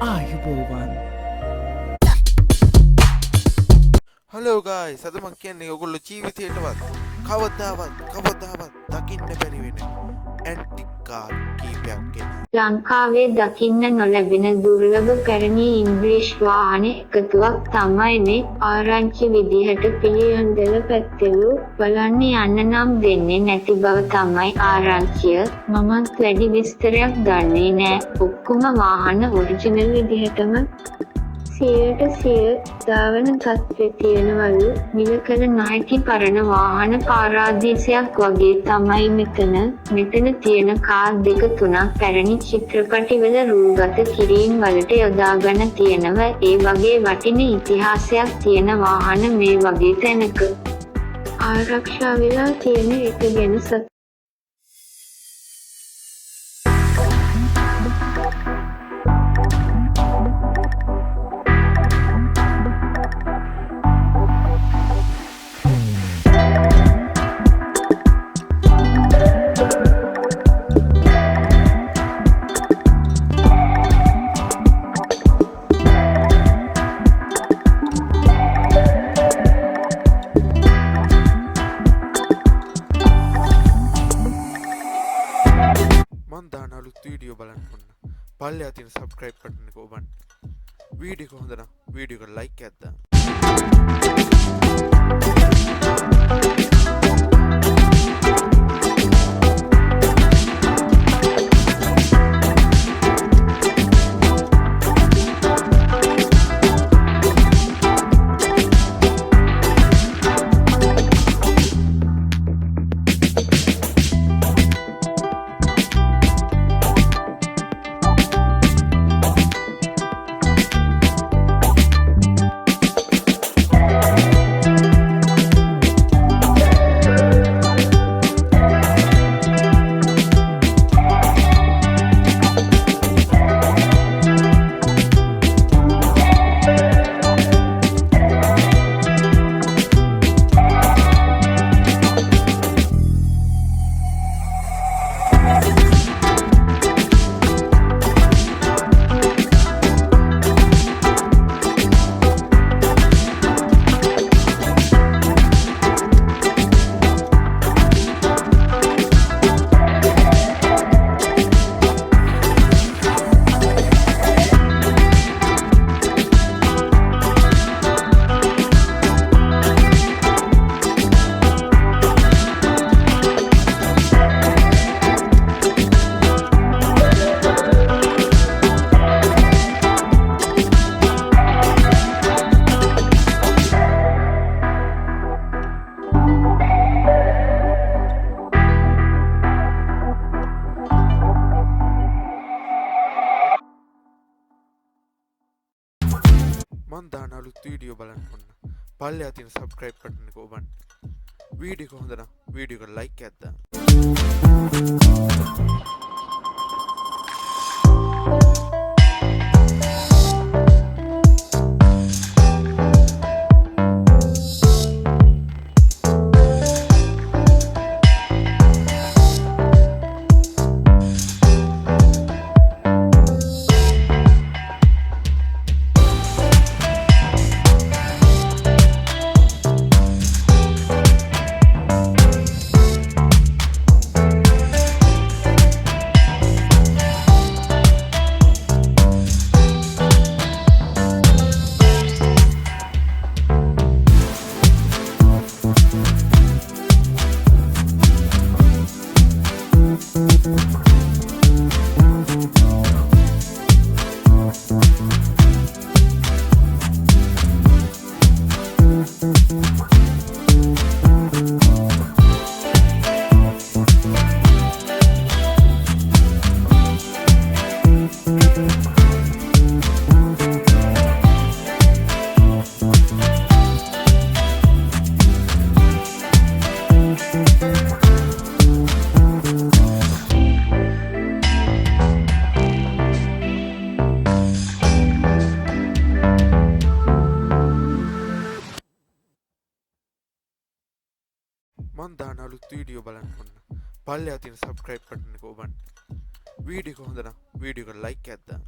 ආයුබෝවන්. හලෝ ගායිස්, අද මම කියන්නේ ඔයගොල්ලෝ ජීවිතේටවත් කවදාවත් දකින්න බැරි වෙන ඇන්ටික් කාර් කීපයක් ගැන. ලංකාවේ දකින්න නොලැබෙන දුර්ලභ පැරණි ඉංග්‍රීසි වාහන එකතුවක් තමයි මේ ආරංචි විදිහට පිළියන්දල පැත්තලු. බලන්න යන්න නම් දෙන්නේ නැති බව තමයි ආරංචිය. මමත් වැඩි විස්තරයක් දන්නේ නෑ. ඔක්කොම වාහන ඔරිජිනල් විදිහටම 100% ධාවන තත්ත්වෙ තියෙනවලු. මිල කළ නොහැකි පරණ වාහන පාරාදීසයක් වගේ තමයි මෙතන තියෙන කාර් දෙක තුනක් පැරණි චිත්‍රපටිවල රූගත කිරීම් වලට යොදාගෙන තියෙනව. ඒ වගේ වටින ඉතිහාසයක් තියෙන වාහන මේ වගේ තැනක ආරක්ෂා වෙලා තියෙන එක ගැන මන් දාන අලුත් වීඩියෝ බලන්න ඕන. පල්ලෙහා තියෙන subscribe button එක ඔබන්න. වීඩියෝ එක හොඳ නම් වීඩියෝ එකට like එකක් දාන්න. මන් දාන අලුත් වීඩියෝ බලන්න ඕන. පල්ලෙහා තියෙන subscribe button එක ඔබන්න. වීඩියෝ එක හොඳ නම් වීඩියෝ එකට like එකක් දාන්න. මන් දාන අලුත් වීඩියෝ බලන්න ඕන. පල්ලෙහා තියෙන subscribe button එක ඔබන්න. වීඩියෝ එක හොඳ නම් වීඩියෝ එකට like එකක් දාන්න.